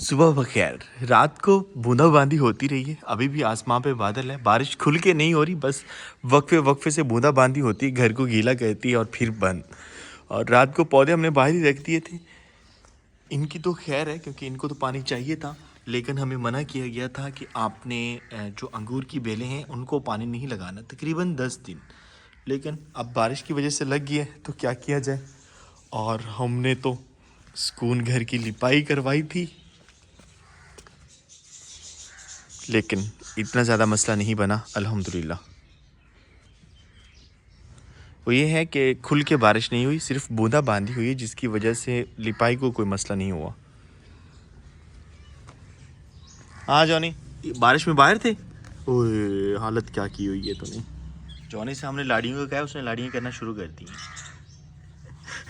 सुबह बखैर। रात को बूंदाबांदी होती रही है। अभी भी आसमां पे बादल है। बारिश खुल के नहीं हो रही, बस वक्फे वक्फे से बूंदाबांदी होती है, घर को गीला करती है और फिर बंद। और रात को पौधे हमने बाहर ही रख दिए थे। इनकी तो खैर है क्योंकि इनको तो पानी चाहिए था, लेकिन हमें मना किया गया था कि आपने जो अंगूर की बेलें हैं उनको पानी नहीं लगाना, तकरीबन 10 दिन। लेकिन अब बारिश की वजह से लग गई है तो क्या किया जाए। और हमने तो सुकून घर की लिपाई करवाई थी, लेकिन इतना ज़्यादा मसला नहीं बना अल्हम्दुलिल्लाह। वो ये है कि खुल के बारिश नहीं हुई, सिर्फ बूंदाबांदी हुई, जिसकी वजह से लिपाई को कोई मसला नहीं हुआ। हाँ जॉनी, बारिश में बाहर थे। ओए हालत क्या की हुई है तूने। जॉनी से हमने लाड़ियों का कहा, उसने लाड़ियाँ करना शुरू कर दी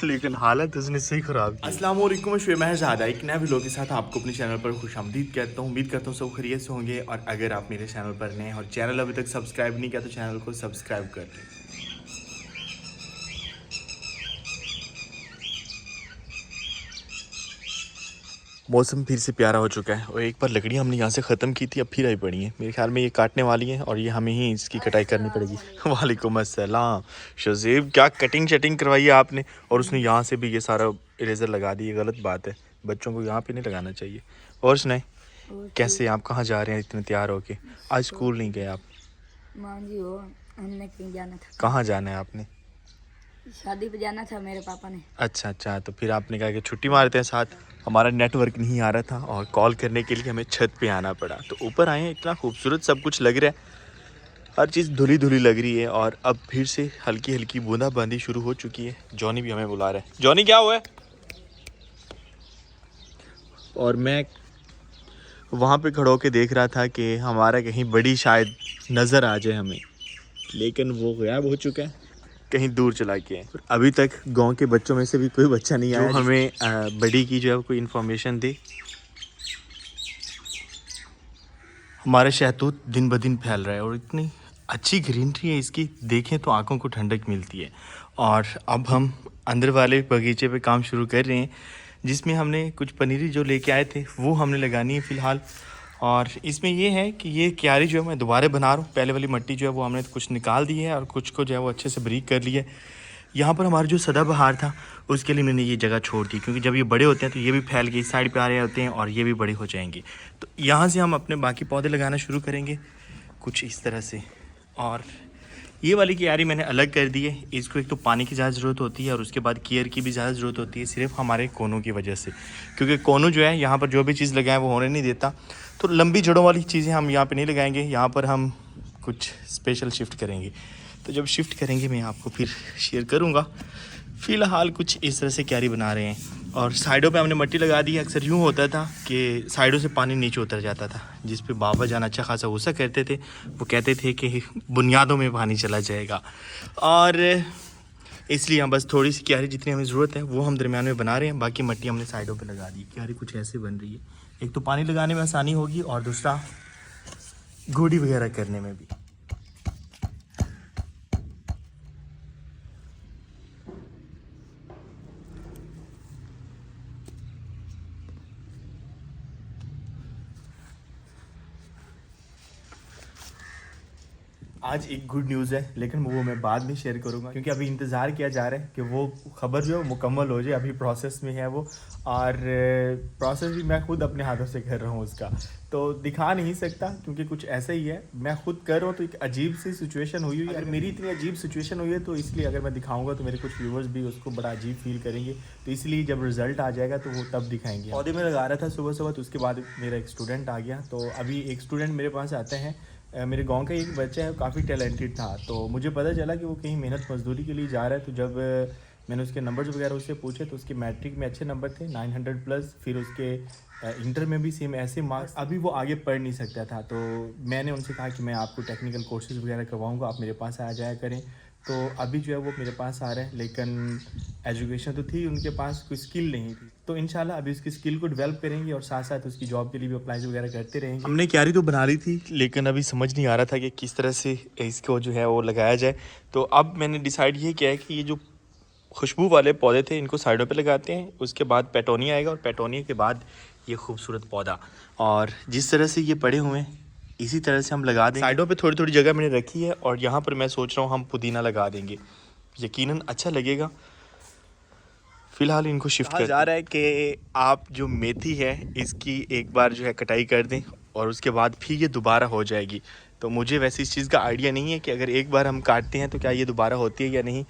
लेकिन हालत उसने सही ख़राब की। अस्सलाम वालेकुम, मैं शुएब महजादा एक नए वीडियो के साथ आपको अपने चैनल पर खुशामदीद कहता हूँ। उम्मीद करता हूँ सब खैरियत से होंगे। और अगर आप मेरे चैनल पर नए हैं और चैनल अभी तक सब्सक्राइब नहीं किया तो चैनल को सब्सक्राइब कर लें। मौसम फिर से प्यारा हो चुका है और एक बार लकड़ियाँ हमने यहाँ से ख़त्म की थी, अब फिर आई पड़ी हैं। मेरे ख्याल में ये काटने वाली हैं और ये हमें ही इसकी कटाई करनी पड़ेगी। वालेकुम अस्सलाम शज़ीब, क्या कटिंग शटिंग करवाई है आपने। और उसने यहाँ से भी ये सारा इरेज़र लगा दी, ये गलत बात है, बच्चों को यहाँ पे नहीं लगाना चाहिए। और सुनाए, कैसे आप कहाँ जा रहे हैं इतने तैयार होके? आज स्कूल नहीं गए आप? माँ जी हो, हमने कहीं जाना था। कहाँ जाना है आपने? शादी पे जाना था मेरे पापा ने। अच्छा, तो फिर आपने कहा कि छुट्टी मारते हैं साथ। हमारा नेटवर्क नहीं आ रहा था और कॉल करने के लिए हमें छत पे आना पड़ा, तो ऊपर आए हैं। इतना खूबसूरत सब कुछ लग रहा है, हर चीज़ धुली धुली लग रही है। और अब फिर से हल्की हल्की बूंदाबांदी शुरू हो चुकी है। जॉनी भी हमें बुला रहा है। जॉनी क्या हुआ है? और मैं वहाँ पे खड़ो के देख रहा था कि हमारा कहीं बड़ी शायद नज़र आ जाए हमें, लेकिन वो गायब हो चुका है, कहीं दूर चला गया है। अभी तक गांव के बच्चों में से भी कोई बच्चा नहीं आया जो हमें बड़ी की जो है कोई इन्फॉर्मेशन दे। हमारा शहतूत दिन ब दिन फैल रहा है और इतनी अच्छी ग्रीनरी है इसकी, देखें तो आंखों को ठंडक मिलती है। और अब हम अंदर वाले बगीचे पे काम शुरू कर रहे हैं, जिसमें हमने कुछ पनीरी जो लेके आए थे वो हमने लगानी है फ़िलहाल। और इसमें ये है कि ये क्यारी जो है मैं दोबारा बना रहा हूँ। पहले वाली मिट्टी जो है वो हमने कुछ निकाल दी है और कुछ को जो है वो अच्छे से बारीक कर लिया है। यहाँ पर हमारा जो सदाबहार था उसके लिए मैंने ये जगह छोड़ दी, क्योंकि जब ये बड़े होते हैं तो ये भी फैल के इस साइड पे आ रहे होते हैं और ये भी बड़े हो जाएंगे। तो यहाँ से हम अपने बाकी पौधे लगाना शुरू करेंगे कुछ इस तरह से। और ये वाली क्यारी मैंने अलग कर दी है। इसको एक तो पानी की ज़्यादा ज़रूरत होती है और उसके बाद केयर की भी ज़्यादा ज़रूरत होती है, सिर्फ हमारे कोनों की वजह से, क्योंकि कोनों जो है यहाँ पर जो भी चीज़ लगाएं वो होने नहीं देता। तो लंबी जड़ों वाली चीज़ें हम यहाँ पे नहीं लगाएंगे, यहाँ पर हम कुछ स्पेशल शिफ्ट करेंगे। तो जब शिफ्ट करेंगे मैं आपको फिर शेयर करूँगा। फ़िलहाल कुछ इस तरह से क्यारी बना रहे हैं और साइडों पे हमने मिट्टी लगा दी है। अक्सर यूँ होता था कि साइडों से पानी नीचे उतर जाता था, जिस पे बाबा जान अच्छा खासा गुस्सा करते थे। वो कहते थे कि बुनियादों में पानी चला जाएगा, और इसलिए हम बस थोड़ी सी क्यारी जितनी हमें ज़रूरत है वो हम दरमियान में बना रहे हैं। बाकी मिट्टी हमने साइडों पे लगा दी। क्यारी कुछ ऐसे बन रही है, एक तो पानी लगाने में आसानी होगी और दूसरा गोडी वगैरह करने में भी। आज एक गुड न्यूज़ है, लेकिन वो मैं बाद में शेयर करूंगा, क्योंकि अभी इंतज़ार किया जा रहा है कि वो खबर जो है मुकम्मल हो जाए। अभी प्रोसेस में है वो, और प्रोसेस भी मैं खुद अपने हाथों से कर रहा हूँ उसका, तो दिखा नहीं सकता क्योंकि कुछ ऐसा ही है। मैं खुद कर रहा हूँ तो एक अजीब सी सिचुएशन हुई है। अगर मेरी इतनी अजीब सिचुएशन हुई है तो इसलिए अगर मैं दिखाऊँगा तो मेरे कुछ व्यूवर्स भी उसको बड़ा अजीब फील करेंगे, तो इसलिए जब रिज़ल्ट आ जाएगा तो वो तब दिखाएंगे। पौधे में लगा रहा था सुबह सुबह, तो उसके बाद मेरा एक स्टूडेंट आ गया। तो अभी एक स्टूडेंट मेरे पास आते हैं, मेरे गांव का एक बच्चा है, काफ़ी टैलेंटेड था, तो मुझे पता चला कि वो कहीं मेहनत मजदूरी के लिए जा रहा है। तो जब मैंने उसके नंबर्स वगैरह उससे पूछे तो उसके मैट्रिक में अच्छे नंबर थे, 900+, फिर उसके इंटर में भी सेम ऐसे मार्क्स। अभी वो आगे पढ़ नहीं सकता था, तो मैंने उनसे कहा कि मैं आपको टेक्निकल कोर्सेज़ वगैरह करवाऊँगा, आप मेरे पास आ जाया करें। तो अभी जो है वो मेरे पास आ रहा है, लेकिन एजुकेशन तो थी उनके पास, कोई स्किल नहीं थी। तो इंशाल्लाह अभी उसकी स्किल को डेवलप करेंगे और साथ साथ उसकी जॉब के लिए भी अप्लाई वगैरह करते रहेंगे। हमने क्यारी तो बना ली थी, लेकिन अभी समझ नहीं आ रहा था कि किस तरह से इसको जो है वो लगाया जाए। तो अब मैंने डिसाइड ये किया है कि ये जो खुशबू वाले पौधे थे इनको साइडों पे लगाते हैं, उसके बाद पेटोनिया आएगा और पेटोनिया के बाद ये खूबसूरत पौधा। और जिस तरह से ये पड़े हुए हैं इसी तरह से हम लगा देंगे। साइडों पे थोड़ी थोड़ी जगह मैंने रखी है और यहाँ पर मैं सोच रहा हूँ हम पुदीना लगा देंगे, यकीनन अच्छा लगेगा। फ़िलहाल इनको शिफ्ट कर जा रहा है कि आप जो मेथी है इसकी एक बार जो है कटाई कर दें और उसके बाद फिर ये दोबारा हो जाएगी। तो मुझे वैसे इस चीज़ का आइडिया नहीं है कि अगर एक बार हम काटते हैं तो क्या ये दोबारा होती है या नहीं,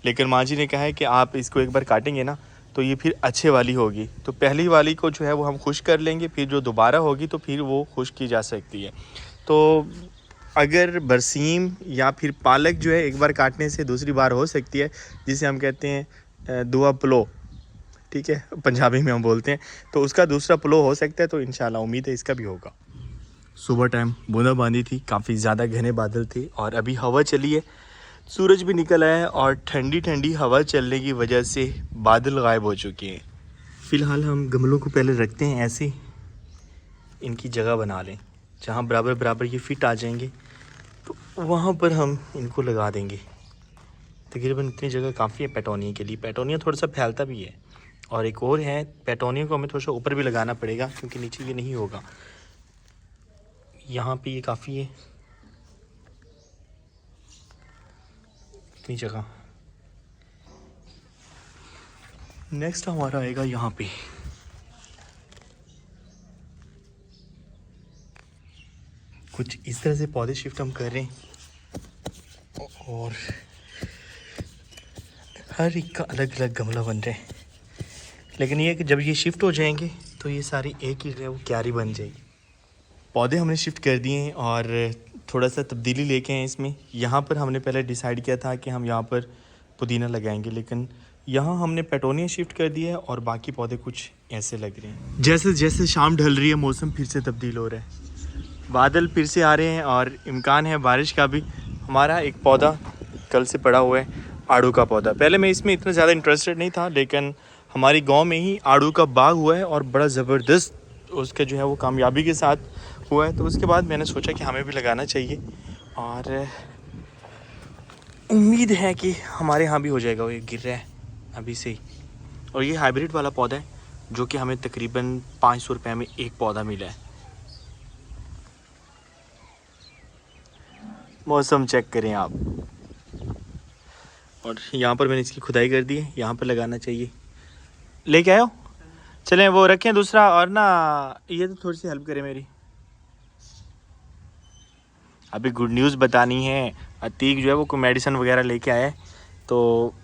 लेकिन माँ जी ने कहा है कि आप इसको एक बार काटेंगे ना तो ये फिर अच्छे वाली होगी। तो पहली वाली को जो है वो हम खुश कर लेंगे, फिर जो दोबारा होगी तो फिर वो खुश की जा सकती है। तो अगर बरसीम या फिर पालक जो है एक बार काटने से दूसरी बार हो सकती है, जिसे हम कहते हैं दुआ पलो, ठीक है, पंजाबी में हम बोलते हैं, तो उसका दूसरा पलो हो सकता है। तो इंशाल्लाह उम्मीद है इसका भी होगा। सुबह टाइम बूंदाबांदी थी, काफ़ी ज़्यादा घने बादल थे और अभी हवा चली है, सूरज भी निकल आया है और ठंडी ठंडी हवा चलने की वजह से बादल गायब हो चुके हैं। फ़िलहाल हम गमलों को पहले रखते हैं ऐसे, इनकी जगह बना लें जहाँ बराबर बराबर ये फिट आ जाएंगे, तो वहाँ पर हम इनको लगा देंगे। तकरीबन इतनी जगह काफ़ी है पेटोनिया के लिए। पेटोनिया थोड़ा सा फैलता भी है और एक और है, पेटोनिया को हमें थोड़ा सा ऊपर भी लगाना पड़ेगा क्योंकि नीचे ये नहीं होगा। यहाँ पे ये काफ़ी है इतनी जगह। नेक्स्ट हमारा आएगा यहाँ पे, कुछ इस तरह से पौधे शिफ्ट हम कर रहे हैं और हर एक का अलग अलग गमला बन रहे हैं, लेकिन ये है कि जब ये शिफ्ट हो जाएंगे तो ये सारी एक ही वो क्यारी बन जाएगी। पौधे हमने शिफ्ट कर दिए हैं और थोड़ा सा तब्दीली लेके हैं इसमें। यहाँ पर हमने पहले डिसाइड किया था कि हम यहाँ पर पुदीना लगाएंगे, लेकिन यहाँ हमने पेटोनिया शिफ्ट कर दिया है और बाकी पौधे कुछ ऐसे लग रहे हैं। जैसे जैसे शाम ढल रही है मौसम फिर से तब्दील हो रहा है, बादल फिर से आ रहे हैं और इम्कान है बारिश का भी। हमारा एक पौधा कल से पड़ा हुआ है, आड़ू का पौधा। पहले मैं इसमें इतना ज़्यादा इंटरेस्टेड नहीं था, लेकिन हमारे गांव में ही आड़ू का बाग हुआ है और बड़ा ज़बरदस्त उसका जो है वो कामयाबी के साथ हुआ है। तो उसके बाद मैंने सोचा कि हमें भी लगाना चाहिए और उम्मीद है कि हमारे यहाँ भी हो जाएगा। वो ये गिर रहा है अभी से ही, और ये हाइब्रिड वाला पौधा है जो कि हमें तकरीबन 500 रुपये में एक पौधा मिला है। मौसम चेक करें आप। और यहाँ पर मैंने इसकी खुदाई कर दी है, यहाँ पर लगाना चाहिए। लेके आयो, चलें वो रखें दूसरा, और ना ये तो थोड़ी सी हेल्प करें मेरी। अभी गुड न्यूज़ बतानी है। अतीक जो है वो कोई मेडिसिन वगैरह लेके आया है, तो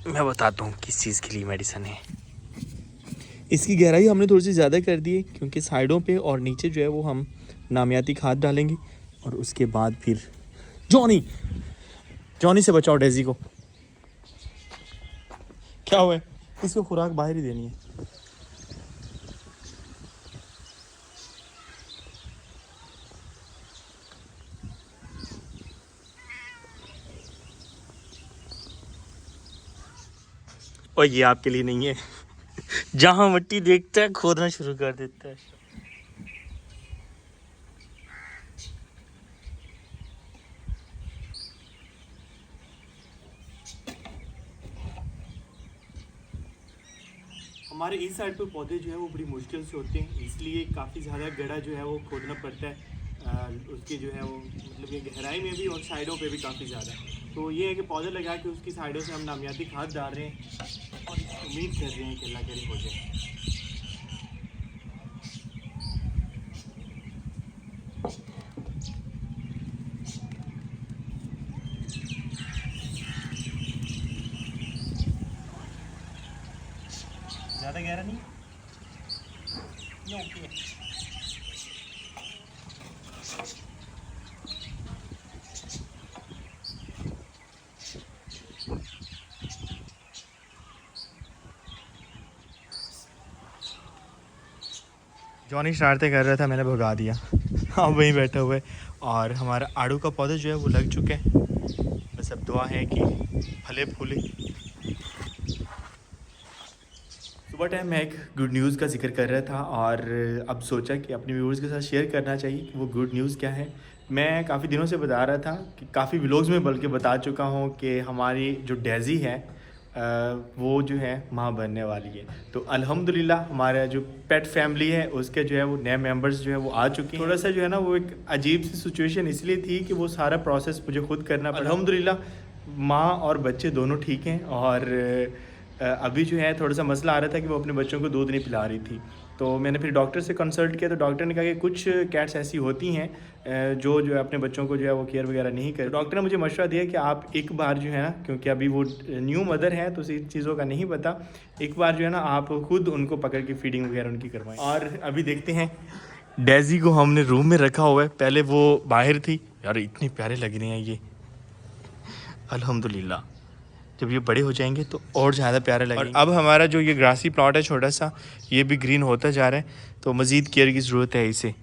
मैं बताता हूँ किस चीज़ के लिए मेडिसिन है। इसकी गहराई हमने थोड़ी सी ज़्यादा कर दी है क्योंकि साइडों पे और नीचे जो है वो हम नामियाती खाद डालेंगे और उसके बाद फिर जॉनी से बचाओ डेजी को। क्या हुआ है? इसको खुराक बाहर ही देनी है। और ये आपके लिए नहीं है। जहाँ मिट्टी देखता है खोदना शुरू कर देता है। हमारे इस साइड पे पौधे जो है वो बड़ी मुश्किल से होते हैं, इसलिए काफ़ी ज़्यादा गड्ढा जो है वो खोदना पड़ता है। उसकी जो है वो मतलब ये गहराई में भी और साइडों पे भी काफ़ी ज़्यादा। तो ये है कि पौधे लगा के उसकी साइडों से हम नामियाती खाद डाल रहे हैं और उम्मीद कर रहे हैं कि अल्लाह करे हो जाए। ज़्यादा गहरा नहीं ये ओके है। जॉनी शरारतें कर रहा था, मैंने भगा दिया। अब वहीं बैठा हुआ है और हमारा आड़ू का पौधा जो है वो लग चुका है। बस अब दुआ है कि फले फूले। सुबह टाइम मैं एक गुड न्यूज़ का जिक्र कर रहा था और अब सोचा कि अपने व्यूअर्स के साथ शेयर करना चाहिए कि वो गुड न्यूज़ क्या है। मैं काफ़ी दिनों से बता रहा था कि काफ़ी व्लॉग्स में बल्कि बता चुका हूँ कि हमारी जो डेज़ी है वो जो है माँ बनने वाली है। तो अल्हम्दुलिल्लाह हमारा जो पेट फैमिली है उसके जो है वो नए मेंबर्स जो है वो आ चुके हैं। थोड़ा सा जो है ना वो एक अजीब सी सिचुएशन इसलिए थी कि वो सारा प्रोसेस मुझे खुद करना पड़ा। अल्हम्दुलिल्लाह माँ और बच्चे दोनों ठीक हैं और अभी जो है थोड़ा सा मसला आ रहा था कि वो अपने बच्चों को दूध नहीं पिला रही थी। तो मैंने फिर डॉक्टर से कंसल्ट किया तो डॉक्टर ने कहा कि कुछ कैट्स ऐसी होती हैं जो है अपने बच्चों को जो है वो केयर वगैरह नहीं करे। डॉक्टर ने मुझे मशवरा दिया कि आप एक बार जो है ना, क्योंकि अभी वो न्यू मदर है तो इन चीज़ों का नहीं पता, एक बार जो है ना आप खुद उनको पकड़ के फीडिंग वगैरह उनकी करवाएं। और अभी देखते हैं डेजी को हमने रूम में रखा हुआ है, पहले वो बाहर थी। यार इतने प्यारे लग रहे हैं ये, अल्हम्दुलिल्लाह जब ये बड़े हो जाएंगे तो और ज़्यादा प्यारे लगेंगे। और अब हमारा जो ये ग्रासी प्लॉट है छोटा सा, ये भी ग्रीन होता जा रहा है, तो मज़ीद केयर की ज़रूरत है इसे।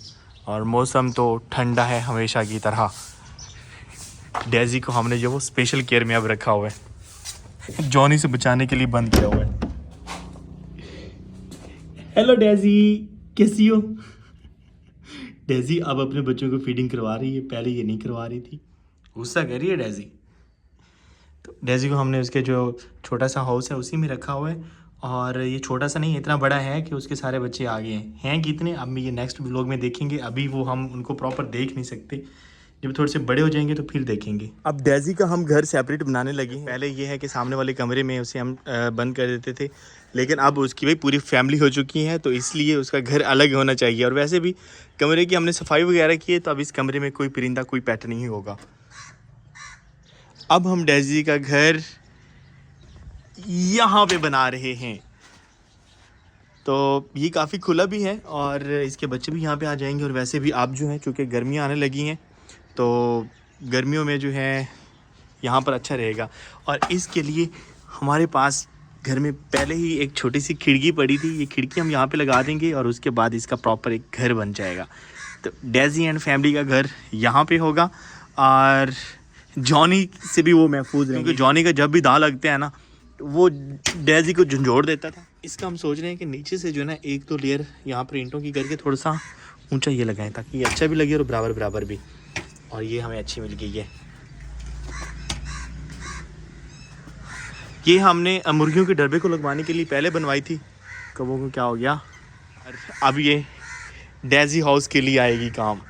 और मौसम तो ठंडा है हमेशा की तरह। डेजी को हमने जो वो स्पेशल केयर में अब रखा हुआ है, जॉनी से बचाने के लिए बंद किया हुआ है। हेलो डेजी, कैसी हो? डेजी अब अपने बच्चों को फीडिंग करवा रही है, पहले ये नहीं करवा रही थी। गुस्सा कर रही है डेजी। तो डेजी को हमने उसके जो छोटा सा हाउस है उसी में रखा हुआ है। और ये छोटा सा नहीं, इतना बड़ा है कि उसके सारे बच्चे आ गए हैं कितने, अब मैं ये नेक्स्ट व्लॉग में देखेंगे। अभी वो हम उनको प्रॉपर देख नहीं सकते, जब थोड़े से बड़े हो जाएंगे तो फिर देखेंगे। अब डेजी का हम घर सेपरेट बनाने लगे हैं। पहले ये है कि सामने वाले कमरे में उसे हम बंद कर देते थे, लेकिन अब उसकी भाई पूरी फैमिली हो चुकी है तो इसलिए उसका घर अलग होना चाहिए। और वैसे भी कमरे की हमने सफाई वगैरह की है, तो अब इस कमरे में कोई परिंदा कोई पेट नहीं होगा। अब हम डेजी का घर यहाँ पे बना रहे हैं, तो ये काफ़ी खुला भी है और इसके बच्चे भी यहाँ पे आ जाएंगे। और वैसे भी आप जो है चूँकि गर्मियाँ आने लगी हैं तो गर्मियों में जो है यहाँ पर अच्छा रहेगा। और इसके लिए हमारे पास घर में पहले ही एक छोटी सी खिड़की पड़ी थी, ये खिड़की हम यहाँ पे लगा देंगे और उसके बाद इसका प्रॉपर एक घर बन जाएगा। तो डेजी एंड फैमिली का घर यहाँ पे होगा और जॉनी से भी वो महफूज रहेंगे, क्योंकि जॉनी का जब भी दांत लगते हैं ना तो वो डेजी को झंझोड़ देता था। इसका हम सोच रहे हैं कि नीचे से जो है ना एक दो लेयर यहाँ पर ईंटों की करके थोड़ा सा ऊंचा ये लगाएं, ताकि ये अच्छा भी लगे और बराबर बराबर भी। और ये हमें अच्छी मिल गई है। ये हमने मुर्गियों के डब्बे को लगवाने के लिए पहले बनवाई थी, कबों को क्या हो गया। अब ये डेजी हाउस के लिए आएगी काम।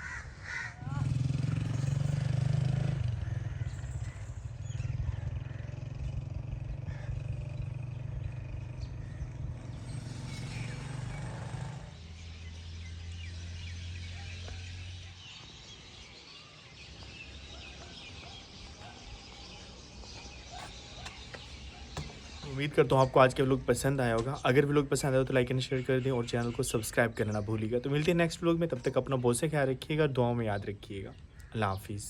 उम्मीद करता हूँ आपको आज के व्लॉग पसंद आया होगा। अगर व्लॉग पसंद आया तो लाइक एंड शेयर कर दें और चैनल को सब्सक्राइब करना ना भूलिएगा। तो मिलते हैं नेक्स्ट व्लॉग में, तब तक अपना बहुत से ख्याल रखिएगा, दुआओं में याद रखिएगा। अल्लाह हाफिज़।